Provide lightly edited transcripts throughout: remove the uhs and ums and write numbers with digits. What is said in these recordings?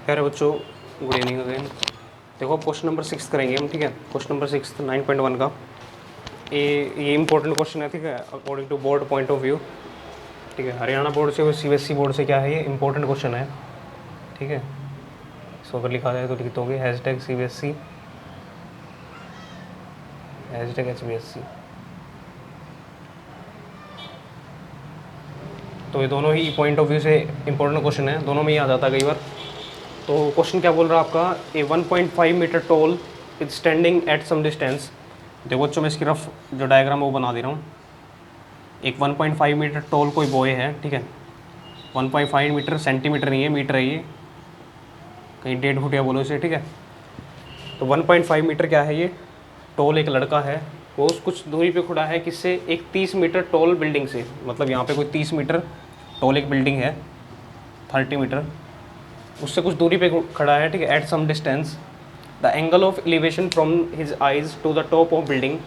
कह रहे बच्चों, गुड इवनिंग अगेन। देखो अब क्वेश्चन नंबर 6 करेंगे हम, ठीक है। क्वेश्चन नंबर 6 9.1 का ये इंपॉर्टेंट क्वेश्चन है, ठीक है, according to board point of view, ठीक है। हरियाणा बोर्ड से और सीबीएसई बोर्ड से क्या है, ये इंपॉर्टेंट क्वेश्चन है, ठीक है। इसको अगर लिखा जाए तो लिख दोगे हैशटैग CBSE, हैशटैग HBSC। तो ये दोनों ही पॉइंट ऑफ व्यू से इंपॉर्टेंट क्वेश्चन है, दोनों में ही आ जाता है कई बार। तो क्वेश्चन क्या बोल रहा है आपका, a 1.5 metre tall is standing at some distance. देखो बच्चों, मैं इसकी रफ जो डायग्राम है वो बना दे रहा हूँ। एक 1.5 मीटर टॉल कोई बॉय है, ठीक है। 1.5 मीटर सेंटीमीटर नहीं है, मीटर है ये, कहीं 1.5 फुट या बोलो इसे, ठीक है। तो 1.5 मीटर क्या है, ये टॉल एक लड़का है, वो कुछ दूरी पे खड़ा है किससे, एक 30 मीटर टॉल बिल्डिंग से। मतलब यहाँ पे कोई 30 मीटर टॉल एक बिल्डिंग है, 30 मीटर, उससे कुछ दूरी पे खड़ा है, ठीक है। At some distance the angle of elevation from his eyes to the top of building.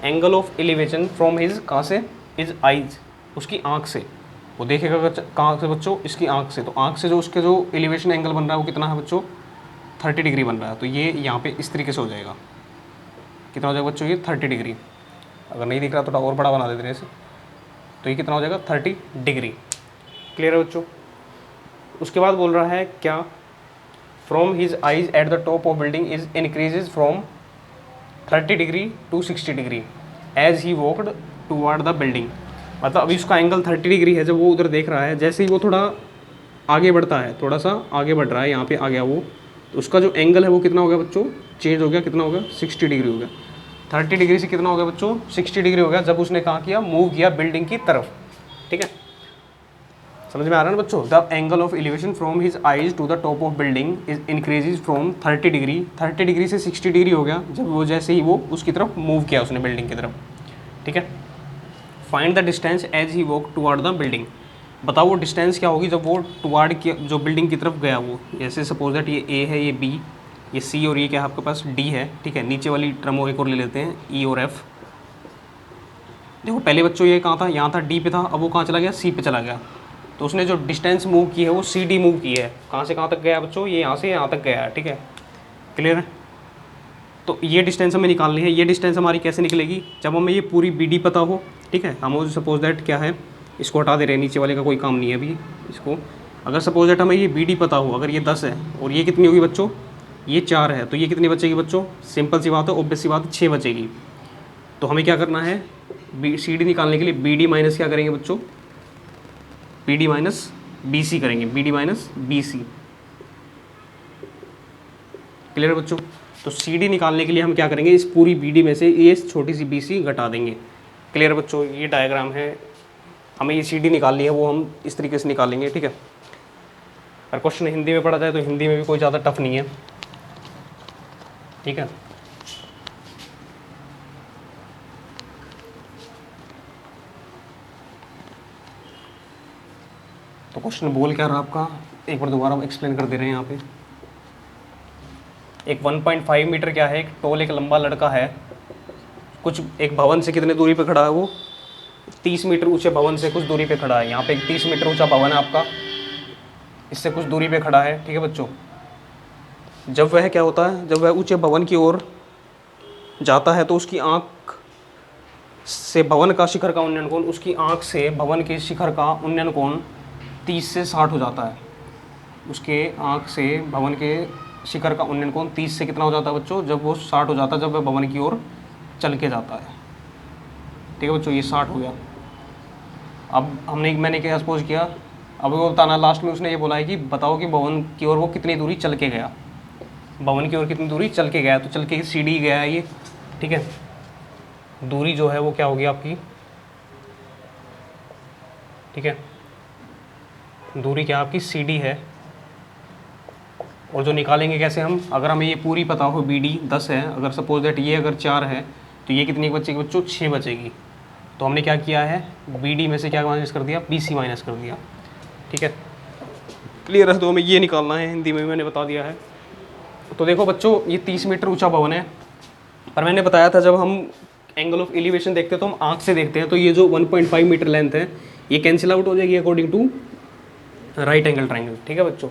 Angle of elevation from his कहाँ से, हिज आइज, उसकी आँख से। वो देखेगा कहाँ से बच्चों, इसकी आँख से। तो आँख से जो उसके जो एलिवेशन एंगल बन रहा है वो कितना है बच्चों, 30 डिग्री बन रहा है। तो ये यहाँ पे इस तरीके से हो जाएगा, कितना हो जाएगा बच्चों, ये 30 डिग्री। अगर नहीं दिख रहा तो और बड़ा बना देते हैं इसे। तो ये कितना हो जाएगा, 30 डिग्री। क्लियर है बच्चों। उसके बाद बोल रहा है क्या, from his eyes at the top of building is increases from 30 degree to 60 degree as he walked toward the building. मतलब अभी उसका एंगल 30 डिग्री है, जब वो उधर देख रहा है, जैसे ही वो थोड़ा आगे बढ़ता है, थोड़ा सा आगे बढ़ रहा है, यहाँ पे आ गया वो, तो उसका जो एंगल है वो कितना हो गया बच्चों, चेंज हो गया। कितना हो गया, 60 डिग्री हो गया। 30 डिग्री से कितना हो गया बच्चों, 60 डिग्री हो गया, जब उसने कहाँ किया, मूव किया बिल्डिंग की तरफ, ठीक है। समझ में आ रहा है ना बच्चों। The angle of elevation from his eyes to the top of building is increases from 30 degree. 30 degree से 60 डिग्री हो गया, जब वो जैसे ही वो उसकी तरफ मूव किया उसने, बिल्डिंग की तरफ, ठीक है। Find the distance as he walk toward the building. बताओ वो डिस्टेंस क्या होगी जब वो टुवर्ड की जो बिल्डिंग की तरफ गया वो। जैसे सपोज दैट ये ए है, ये बी, ये सी, और ये क्या है आपके पास, डी है, ठीक है। नीचे वाली टर्म और एक और ले लेते हैं, ई और एफ। देखो पहले बच्चों ये कहाँ था, यहाँ था, डी पे था, अब वो कहाँ चला गया, सी पे चला गया। तो उसने जो डिस्टेंस मूव की है वो CD मूव की है। कहाँ से कहाँ तक गया बच्चों, ये यहाँ से यहाँ तक गया है, ठीक है। क्लियर है। तो ये डिस्टेंस हमें निकालनी है। ये डिस्टेंस हमारी कैसे निकलेगी, जब हमें ये पूरी BD पता हो, ठीक है। हम सपोज दैट क्या है, इसको हटा दे रहे हैं, नीचे वाले का कोई काम नहीं है अभी इसको। अगर सपोज दैट हमें ये BD पता हो, अगर ये 10 है और ये कितनी होगी बच्चों, ये 4 है, तो ये कितनी बचेगी बच्चों, सिंपल सी बात है, ऑब्वियस सी बात है, 6 बचेगी। तो हमें क्या करना है, CD निकालने के लिए BD माइनस क्या करेंगे बच्चों, BD माइनस BC करेंगे, BD माइनस BC। क्लियर बच्चों। तो CD निकालने के लिए हम क्या करेंगे, इस पूरी BD में से ये छोटी सी BC घटा देंगे। क्लियर बच्चों। ये डायग्राम है, हमें ये CD निकालनी है, वो हम इस तरीके से निकालेंगे, ठीक है। और क्वेश्चन हिंदी में पढ़ा जाए तो हिंदी में भी कोई ज़्यादा टफ नहीं है, ठीक है। तो क्वेश्चन बोल क्या रहा आपका, एक बार दोबारा एक्सप्लेन कर दे रहे हैं यहाँ पे। एक 1.5 मीटर क्या है, एक टॉल, एक लंबा लड़का है, कुछ एक भवन से कितने दूरी पे खड़ा है वो, 30 मीटर ऊंचे भवन से कुछ दूरी पे खड़ा है। यहाँ पे एक 30 मीटर ऊंचा भवन है आपका, इससे कुछ दूरी पे खड़ा है, ठीक है बच्चों। जब वह क्या होता है, जब वह ऊंचे भवन की ओर जाता है तो उसकी आँख से भवन का शिखर का उन्नयन कोण, उसकी आँख से भवन के शिखर का उन्नयन कोण 30 से 60 हो जाता है। उसके आँख से भवन के शिखर का उन्नयन कोण 30 से कितना हो जाता है बच्चों, जब वो 60 हो जाता है, जब वह भवन की ओर चल के जाता है, ठीक है बच्चों। ये 60 हो गया। अब मैंने क्या सपोज किया, अब वो बताना लास्ट में, उसने ये बोला है कि बताओ कि भवन की ओर वो कितनी दूरी चल के गया, भवन की ओर कितनी दूरी चल के गया। तो चल के CD गया है ये, ठीक है। दूरी जो है वो क्या होगी आपकी, ठीक है, दूरी क्या आपकी CD है। और जो निकालेंगे कैसे हम, अगर हमें ये पूरी पता हो, BD 10 है, अगर सपोज दैट ये अगर 4 है तो ये कितनी बचेगी बच्चों, 6 बचेगी। तो हमने क्या किया है, BD में से क्या माइनस कर दिया, BC माइनस कर दिया, ठीक है। क्लियर है। तो हमें ये निकालना है, हिंदी में भी मैंने बता दिया है। तो देखो बच्चों, ये 30 मीटर ऊंचा भवन है, पर मैंने बताया था जब हम एंगल ऑफ एलिवेशन देखते हैं तो हम आँख से देखते हैं, तो ये जो 1.5 मीटर लेंथ है ये कैंसिल आउट हो जाएगी according to right angle triangle, ठीक है बच्चों।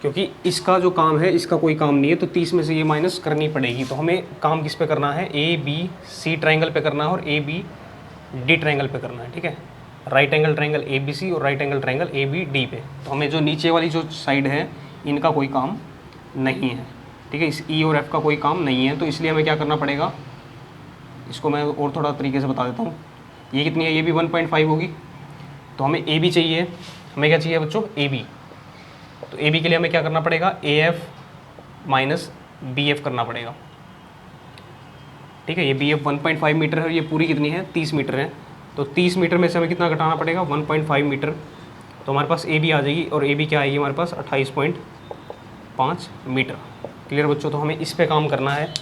क्योंकि इसका जो काम है इसका कोई काम नहीं है, तो 30 में से ये माइनस करनी पड़ेगी। तो हमें काम किस पे करना है, ए बी सी ट्रायंगल पे करना है और ए बी डी ट्रायंगल पे करना है, ठीक है। Right angle triangle A B C और right angle triangle A B D पे। तो हमें जो नीचे वाली जो साइड है इनका कोई काम नहीं है, ठीक है, इस ई और एफ का कोई काम नहीं है। तो इसलिए हमें क्या करना पड़ेगा, इसको मैं और थोड़ा तरीके से बता देता हूँ। ये कितनी है, ये भी 1.5 होगी। तो हमें ए बी चाहिए, हमें क्या चाहिए बच्चों, ए बी। तो ए बी के लिए हमें क्या करना पड़ेगा, A F minus B F करना पड़ेगा, ठीक है। ये बी एफ 1.5 मीटर है और ये पूरी कितनी है, 30 मीटर है। तो 30 मीटर में से हमें कितना घटाना पड़ेगा, 1.5 मीटर। तो हमारे पास ए बी आ जाएगी और ए बी क्या आएगी हमारे पास, 28.5 मीटर। क्लियर बच्चों। तो हमें इस पे काम करना है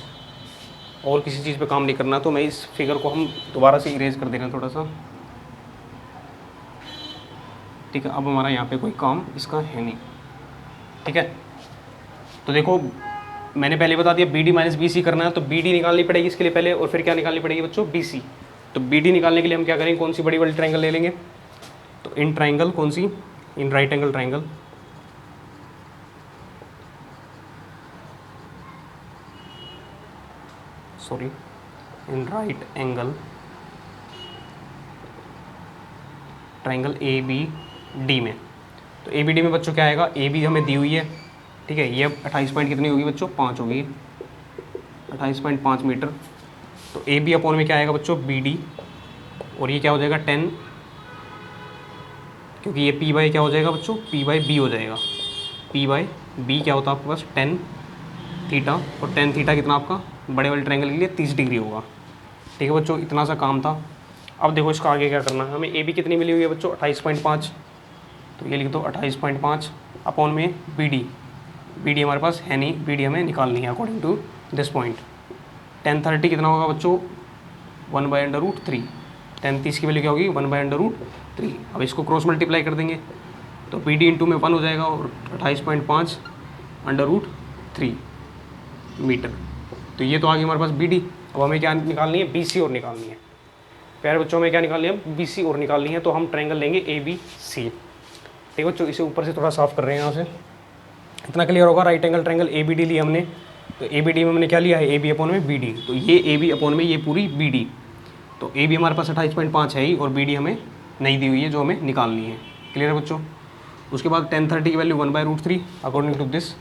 और किसी चीज़ पे काम नहीं करना। तो मैं इस फिगर को हम दोबारा से इरेज कर दे रहे हैं थोड़ा सा, ठीक है। अब हमारा यहाँ पे कोई काम इसका है नहीं, ठीक है। तो देखो मैंने पहले बता दिया B D minus B C करना है, तो बी डी निकालनी पड़ेगी इसके लिए पहले, और फिर क्या निकालनी पड़ेगी बच्चों, बी सी। तो बी डी निकालने के लिए हम क्या करेंगे, कौन सी बड़ी वाली ट्रायंगल ले लेंगे, तो इन ट्रायंगल कौन सी, इन राइट एंगल ट्रायंगल, सॉरी इन right angle triangle A B D में। तो ए बी डी में बच्चों क्या आएगा, ए बी हमें दी हुई है, ठीक है। ये अब 28 पॉइंट कितनी होगी बच्चों, 5 होगी, 28.5 मीटर। तो ए बी अपॉन में क्या आएगा बच्चों, बी डी, और ये क्या हो जाएगा 10, क्योंकि ये पी बाई क्या हो जाएगा बच्चों, पी बाई बी हो जाएगा। पी बाई बी क्या होता है आपके पास 10 थीटा, और 10 थीटा कितना आपका बड़े वाले ट्रायंगल के लिए 30 डिग्री होगा, ठीक है बच्चों। इतना सा काम था। अब देखो इसका आगे क्या करना है, हमें ए बी कितनी मिली हुई है बच्चों, 28.5। तो ये लिख दो 28.5 अपॉन में बी डी। बी डी हमारे पास है नहीं, बी डी हमें निकालनी है अकॉर्डिंग टू दिस पॉइंट। 1030 कितना होगा बच्चों, 1/√3। 1030 की वैल्यू क्या होगी, 1/√3। अब इसको क्रॉस मल्टीप्लाई कर देंगे तो बी डी इंटू में 1 हो जाएगा और 28.5 √3 मीटर। तो ये तो आ गई हमारे पास बी डी। अब हमें क्या निकालनी है, बी सी और निकालनी है। प्यारे बच्चों में क्या निकालनी है, बी सी और निकालनी है। तो हम ट्रायंगल लेंगे ए बी सी, ठीक है बच्चों। इसे ऊपर से थोड़ा साफ कर रहे हैं यहाँ से, इतना क्लियर होगा। Right angle triangle A B D लिया हमने, तो ए बी डी में हमने क्या लिया है, ए बी अपॉन में बी डी। तो ये ए बी अपॉन में ये पूरी बी डी। तो ए बी हमारे पास 28.5 है ही, और बी डी हमें नहीं दी हुई है जो हमें निकालनी है। क्लियर है बच्चों। उसके बाद 1030 की वैल्यू 1/√3 अकॉर्डिंग टू दिस,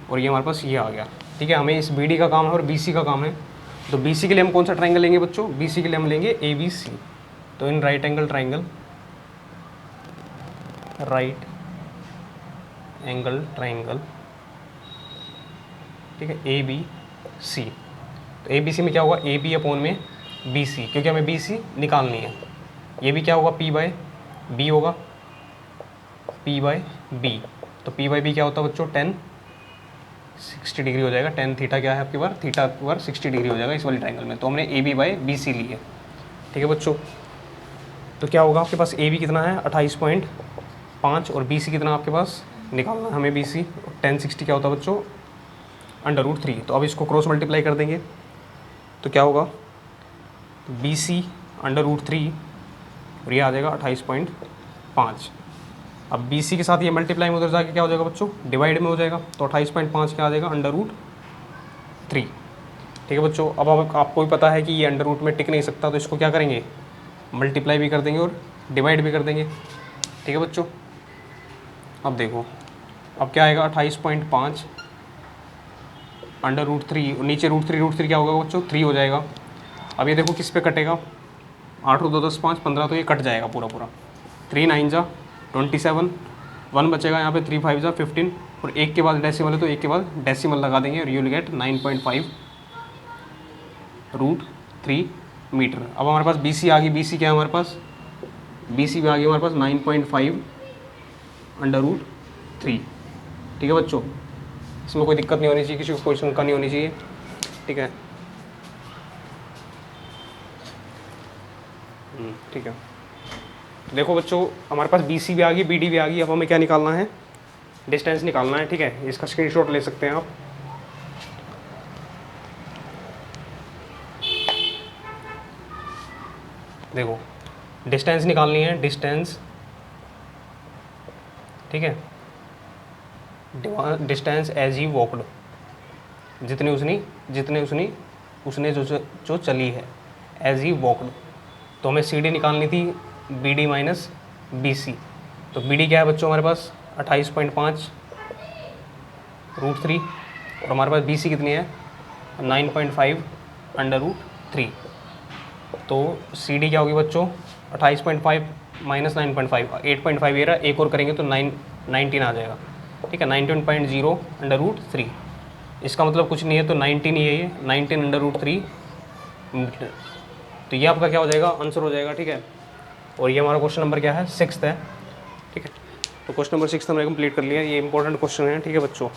और ये हमारे पास ये आ गया, ठीक है। हमें इस बी डी का काम है और बी सी का काम है। तो बी सी के लिए हम कौन सा ट्रायंगल लेंगे बच्चों, बी सी के लिए हम लेंगे ए बी सी। तो इन right angle triangle, right angle triangle, ठीक है, ए बी सी। तो ए बी सी में क्या होगा, ए बी अपॉन में बी सी, क्योंकि हमें बी सी निकालनी है। ये भी क्या होगा, पी बाय बी होगा, पी बाय बी। तो पी बाय बी क्या होता है बच्चों, 60 डिग्री हो जाएगा। 10 थीटा क्या है आपके बार, थीटा पर 60 डिग्री हो जाएगा इस वाली ट्रायंगल में। तो हमने A B by B C ली है, ठीक है बच्चों। तो क्या होगा आपके पास, ए बी कितना है 28.5 और बी सी कितना आपके पास निकालना है हमें, बी सी। 1060 क्या होता है बच्चों, √3। तो अब इसको क्रॉस मल्टीप्लाई कर देंगे तो क्या होगा, बी सी √3 और ये आ जाएगा 28.5। अब बी सी के साथ ये मल्टीप्लाई में उधर जाके क्या हो जाएगा बच्चों, डिवाइड में हो जाएगा। तो 28.5 क्या आ जाएगा, √3, ठीक है बच्चों। अब आपको भी पता है कि ये अंडर रूट में टिक नहीं सकता, तो इसको क्या करेंगे, मल्टीप्लाई भी कर देंगे और डिवाइड भी कर देंगे, ठीक है बच्चों। अब देखो अब क्या आएगा, 28.5 √3 और नीचे √3 क्या होगा बच्चों, 3 हो जाएगा। अब ये देखो किस पे कटेगा, 8 और 2 10 5 15, तो ये कट जाएगा पूरा पूरा। 3 9 जा 27, 1 बचेगा यहाँ पे, 3 5 जा 15, और एक के बाद डेसिमल है तो एक के बाद डेसिमल लगा देंगे और यू विल गेट 9.5 √3 मीटर। अब हमारे पास बी सी आ गई, बी सी क्या है हमारे पास, बी सी भी आ गई हमारे पास 9.5 √3, ठीक है बच्चों। इसमें कोई दिक्कत नहीं होनी चाहिए, किसी को कोई शंका नहीं होनी चाहिए, ठीक है। ठीक है, तो देखो बच्चों हमारे पास बी सी भी आ गई, बी डी भी आ गई। अब हमें क्या निकालना है, डिस्टेंस निकालना है, ठीक है। इसका स्क्रीनशॉट ले सकते हैं आप। देखो डिस्टेंस निकालनी है, डिस्टेंस, ठीक है। डिस्टेंस एज ही वॉकड, उसने जो चली है, एज ही वॉकड। तो हमें सी डी निकालनी थी, B D minus B C. तो बी डी क्या है बच्चों हमारे पास 28.5√3 और हमारे पास बी सी कितनी है 9.5√3। तो सी डी क्या होगी बच्चों 28.5 माइनस 9.5, 8.5 ये रहा, एक और करेंगे तो 19 आ जाएगा, ठीक है। 19.0√3, इसका मतलब कुछ नहीं है तो 19 ही है ये, 19/√3 मीटर। तो ये आपका क्या हो जाएगा, आंसर हो जाएगा, ठीक है। और ये हमारा क्वेश्चन नंबर क्या है, 6th है, ठीक है। तो क्वेश्चन नंबर 6 हमने कंप्लीट कर लिया। ये इंपॉर्टेंट क्वेश्चन है, ठीक है बच्चों।